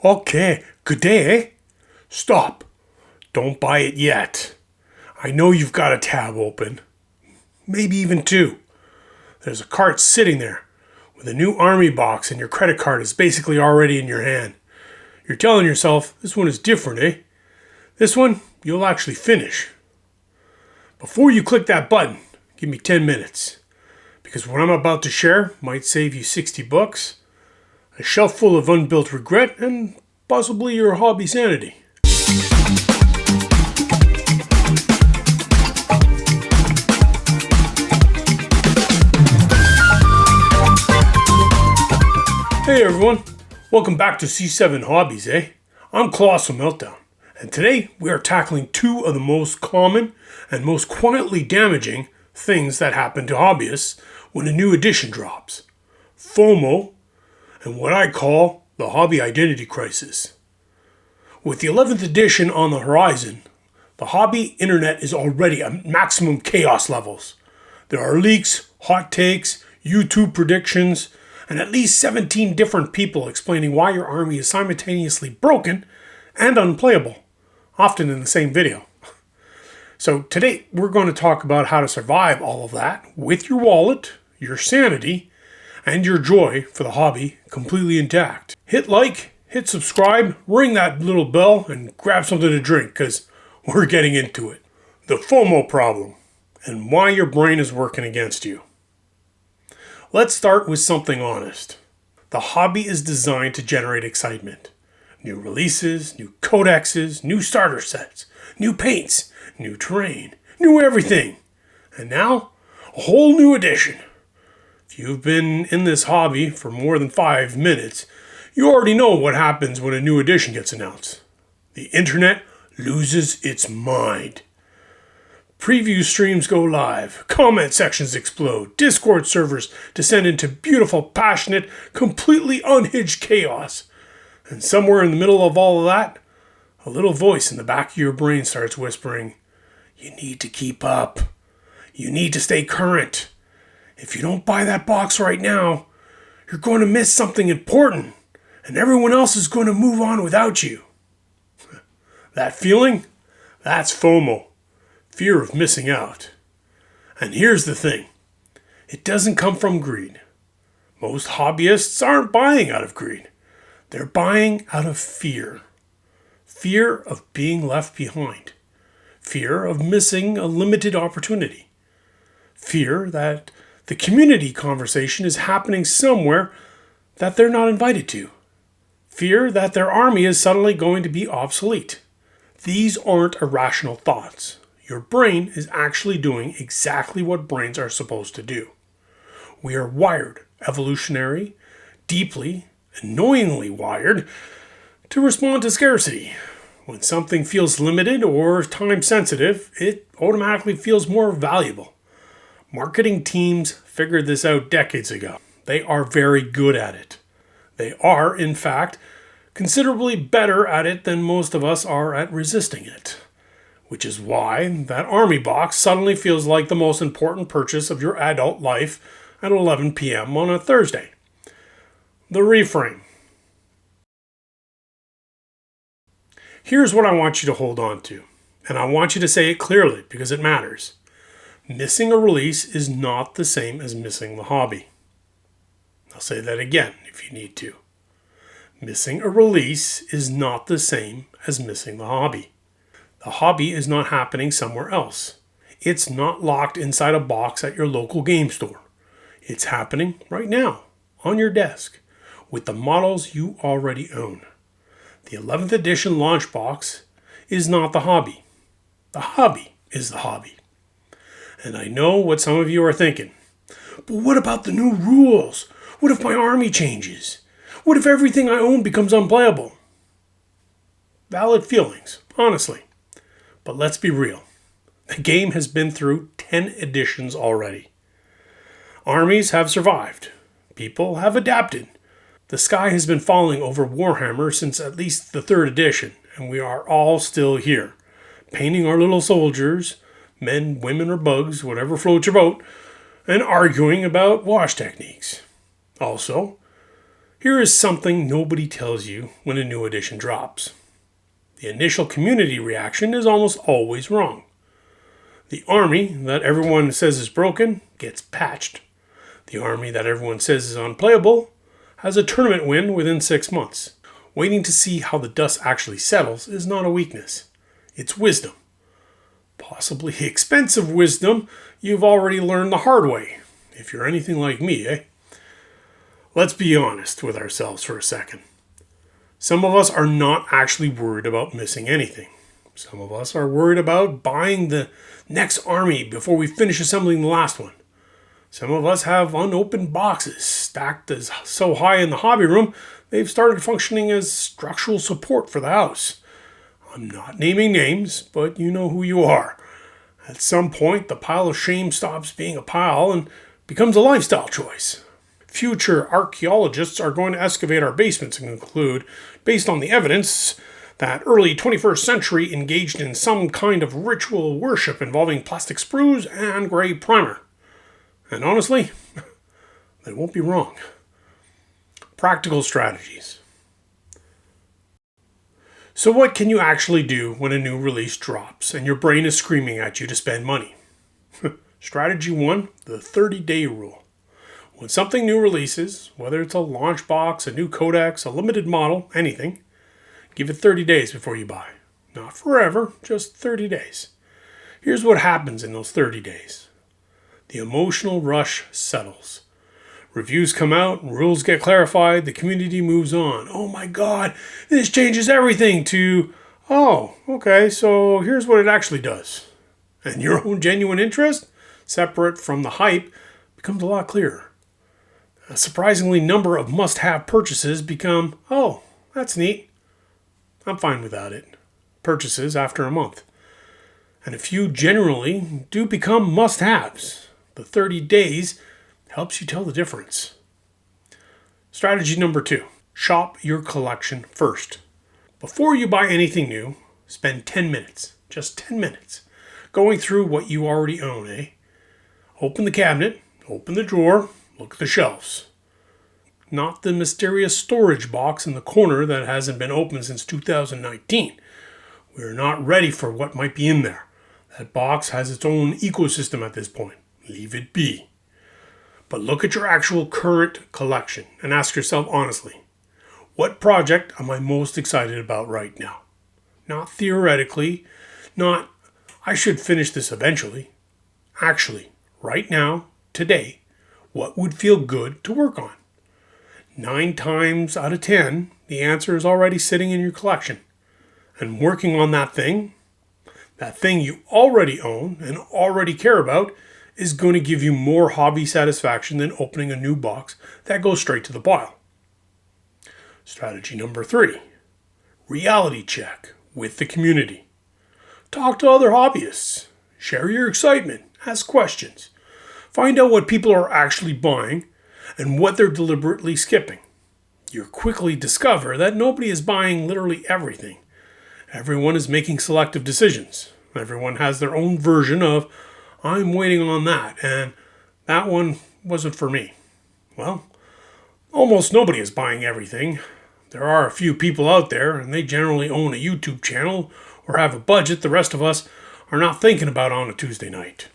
Okay, good day, eh? Stop. Don't buy it yet. I know you've got a tab open. Maybe even two. There's a cart sitting there with a new army box and your credit card is basically already in your hand. You're telling yourself, this one is different, eh? This one, you'll actually finish. Before you click that button, give me 10 minutes. Because what I'm about to share might save you $60, a shelf full of unbuilt regret, and possibly your hobby sanity. Hey everyone, welcome back to C7 Hobbies, eh? I'm ColossalMeltDown, and today we are tackling two of the most common and most quietly damaging things that happen to hobbyists when a new edition drops. FOMO, and what I call the hobby identity crisis. With the 11th edition on the horizon, the hobby internet is already at maximum chaos levels. There are leaks, hot takes, YouTube predictions, and at least 17 different people explaining why your army is simultaneously broken and unplayable, often in the same video. So today we're going to talk about how to survive all of that with your wallet, your sanity, and your joy for the hobby completely intact. Hit like, hit subscribe, ring that little bell, and grab something to drink because we're getting into it. The FOMO problem and why your brain is working against you. Let's start with something honest. The hobby is designed to generate excitement. New releases, new codexes, new starter sets, new paints, new terrain, new everything. And now, a whole new edition. If you've been in this hobby for more than 5 minutes, you already know what happens when a new edition gets announced. The internet loses its mind. Preview streams go live, comment sections explode, Discord servers descend into beautiful, passionate, completely unhinged chaos. And somewhere in the middle of all of that, a little voice in the back of your brain starts whispering, you need to keep up. You need to stay current. If you don't buy that box right now, you're going to miss something important, and everyone else is going to move on without you. That feeling? That's FOMO. Fear of missing out. And here's the thing. It doesn't come from greed. Most hobbyists aren't buying out of greed. They're buying out of fear. Fear of being left behind. Fear of missing a limited opportunity. Fear that the community conversation is happening somewhere that they're not invited to. Fear that their army is suddenly going to be obsolete. These aren't irrational thoughts. Your brain is actually doing exactly what brains are supposed to do. We are wired, evolutionary, deeply, annoyingly wired, to respond to scarcity. When something feels limited or time sensitive, it automatically feels more valuable. Marketing teams figured this out decades ago. They are very good at it. They are, in fact, considerably better at it than most of us are at resisting it. Which is why that army box suddenly feels like the most important purchase of your adult life at 11 p.m. on a Thursday. The reframe. Here's what I want you to hold on to, and I want you to say it clearly because it matters. Missing a release is not the same as missing the hobby. I'll say that again if you need to. Missing a release is not the same as missing the hobby. The hobby is not happening somewhere else. It's not locked inside a box at your local game store. It's happening right now, on your desk, with the models you already own. The 11th edition launch box is not the hobby. The hobby is the hobby. And I know what some of you are thinking. But what about the new rules? What if my army changes? What if everything I own becomes unplayable? Valid feelings, honestly. But let's be real. The game has been through 10 editions already. Armies have survived. People have adapted. The sky has been falling over Warhammer since at least the 3rd edition, and we are all still here, painting our little soldiers, men, women, or bugs, whatever floats your boat, and arguing about wash techniques. Also, Here is something nobody tells you when a new edition drops. The initial community reaction is almost always wrong. The army that everyone says is broken gets patched. The army that everyone says is unplayable has a tournament win within 6 months. Waiting to see how the dust actually settles is not a weakness. It's wisdom. Possibly expensive wisdom you've already learned the hard way, if you're anything like me, eh? Let's be honest with ourselves for a second. Some of us are not actually worried about missing anything. Some of us are worried about buying the next army before we finish assembling the last one. Some of us have unopened boxes stacked as so high in the hobby room they've started functioning as structural support for the house. I'm not naming names, but you know who you are. At some point, the pile of shame stops being a pile and becomes a lifestyle choice. Future archaeologists are going to excavate our basements and conclude, based on the evidence, that early 21st century engaged in some kind of ritual worship involving plastic sprues and gray primer. And honestly, they won't be wrong. Practical strategies. So what can you actually do when a new release drops and your brain is screaming at you to spend money? Strategy 1, the 30-day rule. When something new releases, whether it's a launch box, a new codex, a limited model, anything, give it 30 days before you buy. Not forever, just 30 days. Here's what happens in those 30 days. The emotional rush settles. Reviews come out, rules get clarified, the community moves on. Oh my God, this changes everything to, oh, okay, so here's what it actually does. And your own genuine interest, separate from the hype, becomes a lot clearer. A surprisingly number of must-have purchases become, oh, that's neat. I'm fine without it. Purchases after a month. And a few generally do become must-haves. The 30 days helps you tell the difference. Strategy number 2. Shop your collection first. Before you buy anything new, spend 10 minutes, just 10 minutes, going through what you already own, eh? Open the cabinet, open the drawer, look at the shelves. Not the mysterious storage box in the corner that hasn't been opened since 2019. We're not ready for what might be in there. That box has its own ecosystem at this point. Leave it be. But look at your actual current collection and ask yourself honestly, what project am I most excited about right now? Not theoretically, not I should finish this eventually. Actually, right now, today, what would feel good to work on? 9 times out of 10, the answer is already sitting in your collection. And working on that thing you already own and already care about, is going to give you more hobby satisfaction than opening a new box that goes straight to the pile. Strategy number 3. Reality check with the community. Talk to other hobbyists. Share your excitement. Ask questions. Find out what people are actually buying and what they're deliberately skipping. You'll quickly discover that nobody is buying literally everything. Everyone is making selective decisions. Everyone has their own version of, I'm waiting on that, and that one wasn't for me. Well, almost nobody is buying everything. There are a few people out there, and they generally own a YouTube channel or have a budget the rest of us are not thinking about on a Tuesday night.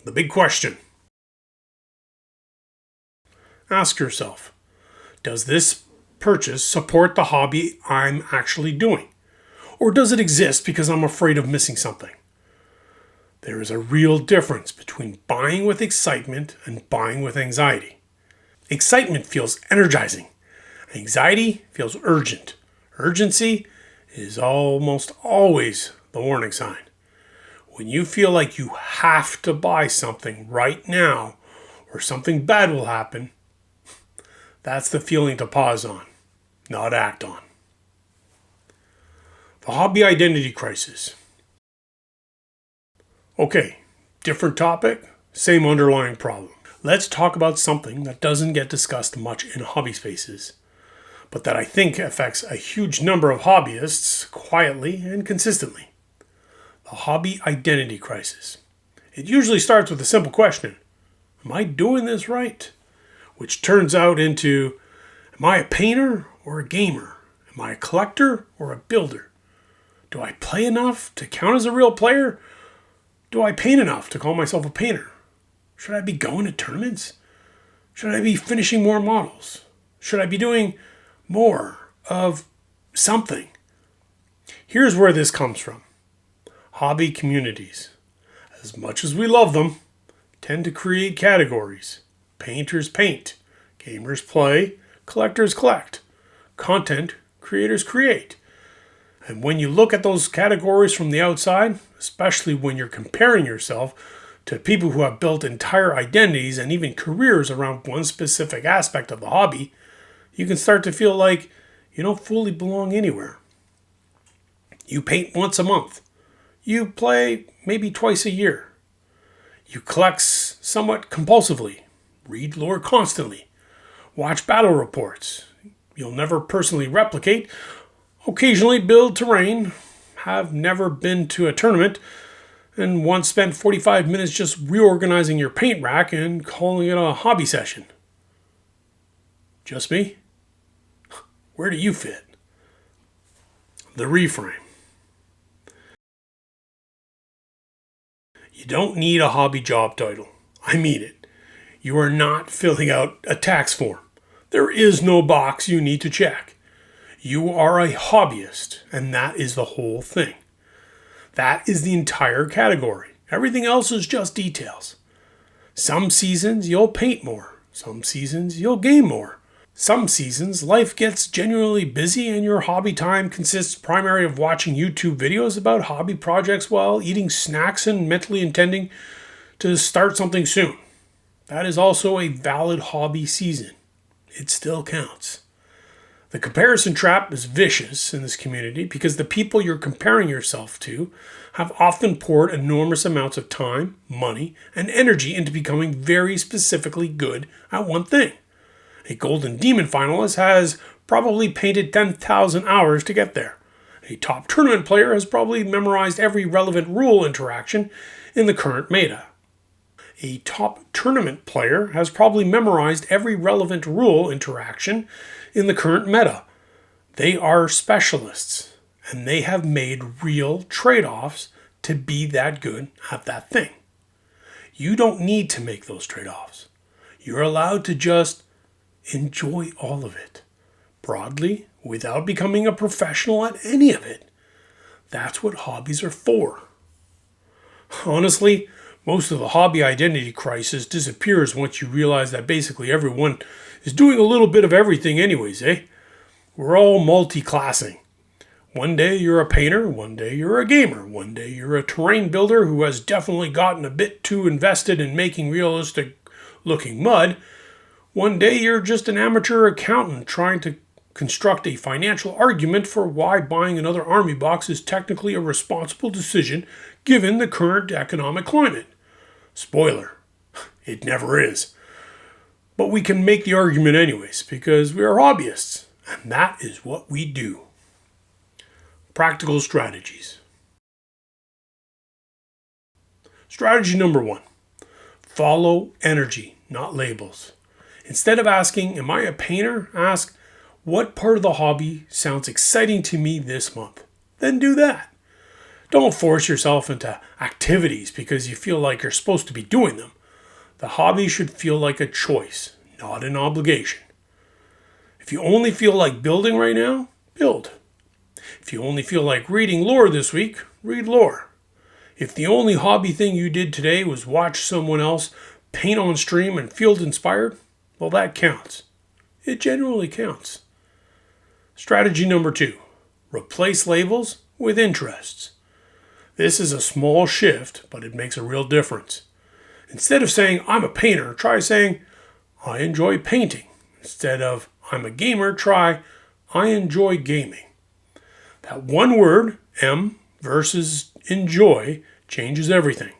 The big question. Ask yourself, does this purchase support the hobby I'm actually doing? Or does it exist because I'm afraid of missing something? There is a real difference between buying with excitement and buying with anxiety. Excitement feels energizing. Anxiety feels urgent. Urgency is almost always the warning sign. When you feel like you have to buy something right now or something bad will happen, that's the feeling to pause on, not act on. The hobby identity crisis. Okay, different topic, same underlying problem. Let's talk about something that doesn't get discussed much in hobby spaces, but that I think affects a huge number of hobbyists quietly and consistently. The hobby identity crisis. It usually starts with a simple question. Am I doing this right? Which turns out into, Am I a painter or a gamer? Am I a collector or a builder? Do I play enough to count as a real player? Do I paint enough to call myself a painter? Should I be going to tournaments? Should I be finishing more models? Should I be doing more of something? Here's where this comes from. Hobby communities, as much as we love them, tend to create categories. Painters paint, gamers play, collectors collect, content creators create. And when you look at those categories from the outside, especially when you're comparing yourself to people who have built entire identities and even careers around one specific aspect of the hobby, you can start to feel like you don't fully belong anywhere. You paint once a month. You play maybe twice a year. You collect somewhat compulsively, read lore constantly, watch battle reports. You'll never personally replicate, occasionally build terrain, have never been to a tournament, and once spent 45 minutes just reorganizing your paint rack and calling it a hobby session. Just me? Where do you fit? The reframe. You don't need a hobby job title. I mean it. You are not filling out a tax form. There is no box you need to check. You are a hobbyist, and that is the whole thing. That is the entire category. Everything else is just details. Some seasons you'll paint more. Some seasons you'll game more. Some seasons life gets genuinely busy and your hobby time consists primarily of watching YouTube videos about hobby projects while eating snacks and mentally intending to start something soon. That is also a valid hobby season. It still counts. The comparison trap is vicious in this community because the people you're comparing yourself to have often poured enormous amounts of time, money, and energy into becoming very specifically good at one thing. A Golden Demon finalist has probably painted 10,000 hours to get there. A top tournament player has probably memorized every relevant rule interaction in the current meta. A top tournament player has probably memorized every relevant rule interaction in the current meta. They are specialists, and they have made real trade-offs to be that good at that thing. You don't need to make those trade-offs. You're allowed to just enjoy all of it, broadly, without becoming a professional at any of it. That's what hobbies are for. Honestly, most of the hobby identity crisis disappears once you realize that basically everyone is doing a little bit of everything anyways, eh? We're all multi-classing. One day you're a painter, one day you're a gamer, one day you're a terrain builder who has definitely gotten a bit too invested in making realistic looking mud. One day you're just an amateur accountant trying to construct a financial argument for why buying another army box is technically a responsible decision given the current economic climate. Spoiler, it never is. But we can make the argument anyways because we are hobbyists, and that is what we do. Practical strategies. Strategy number 1. Follow energy, not labels. Instead of asking, am I a painter? Ask, what part of the hobby sounds exciting to me this month? Then do that. Don't force yourself into activities because you feel like you're supposed to be doing them. The hobby should feel like a choice, not an obligation. If you only feel like building right now, build. If you only feel like reading lore this week, read lore. If the only hobby thing you did today was watch someone else paint on stream and feel inspired, well, that counts. It genuinely counts. Strategy number 2. Replace labels with interests. This is a small shift, but it makes a real difference. Instead of saying, I'm a painter, try saying, I enjoy painting. Instead of, I'm a gamer, try, I enjoy gaming. That one word, M versus enjoy, changes everything.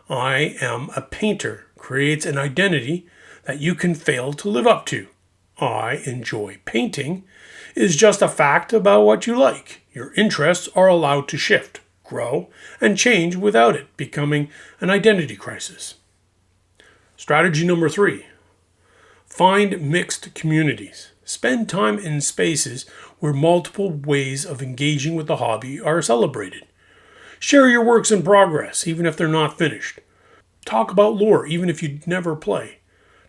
I am a painter creates an identity that you can fail to live up to. I enjoy painting is just a fact about what you like. Your interests are allowed to shift, grow, and change without it becoming an identity crisis. Strategy number 3. Find mixed communities. Spend time in spaces where multiple ways of engaging with the hobby are celebrated. Share your works in progress, even if they're not finished. Talk about lore, even if you never play.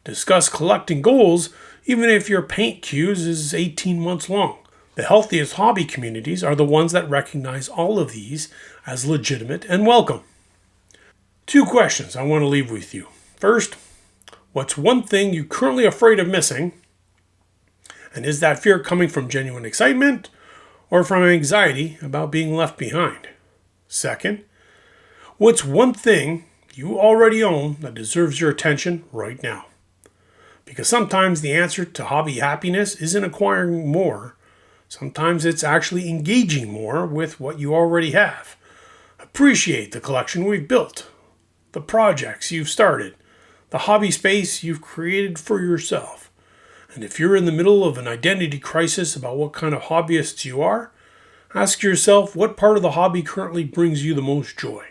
Discuss collecting goals, even if your paint queues is 18 months long. The healthiest hobby communities are the ones that recognize all of these as legitimate and welcome. 2 questions I want to leave with you. First, what's one thing you're currently afraid of missing? And is that fear coming from genuine excitement or from anxiety about being left behind? Second, what's one thing you already own that deserves your attention right now? Because sometimes the answer to hobby happiness isn't acquiring more. Sometimes it's actually engaging more with what you already have. Appreciate the collection we've built, the projects you've started, the hobby space you've created for yourself. And if you're in the middle of an identity crisis about what kind of hobbyist you are, ask yourself what part of the hobby currently brings you the most joy.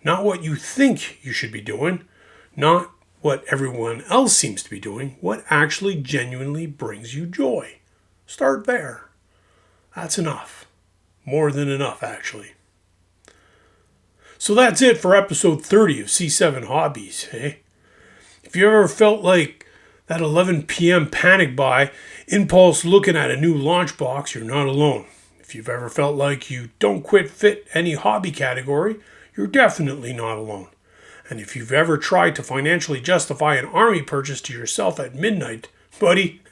Not what you think you should be doing, not what everyone else seems to be doing, what actually genuinely brings you joy. Start there. That's enough. More than enough, actually. So that's it for episode 30 of C7 Hobbies, hey? If you ever felt like that 11 p.m. panic buy, impulse looking at a new launch box, you're not alone. If you've ever felt like you don't quite fit any hobby category, you're definitely not alone. And if you've ever tried to financially justify an army purchase to yourself at midnight, buddy,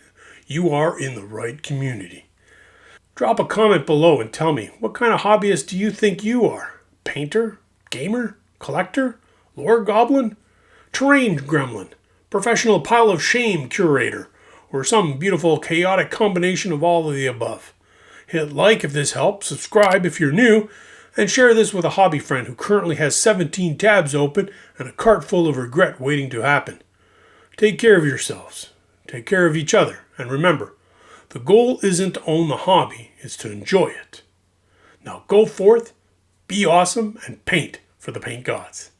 you are in the right community. Drop a comment below and tell me, what kind of hobbyist do you think you are? Painter? Gamer? Collector? Lore goblin? Terrain gremlin? Professional pile of shame curator? Or some beautiful chaotic combination of all of the above? Hit like if this helps, subscribe if you're new, and share this with a hobby friend who currently has 17 tabs open and a cart full of regret waiting to happen. Take care of yourselves. Take care of each other. And remember, the goal isn't to own the hobby, it's to enjoy it. Now go forth, be awesome, and paint for the paint gods.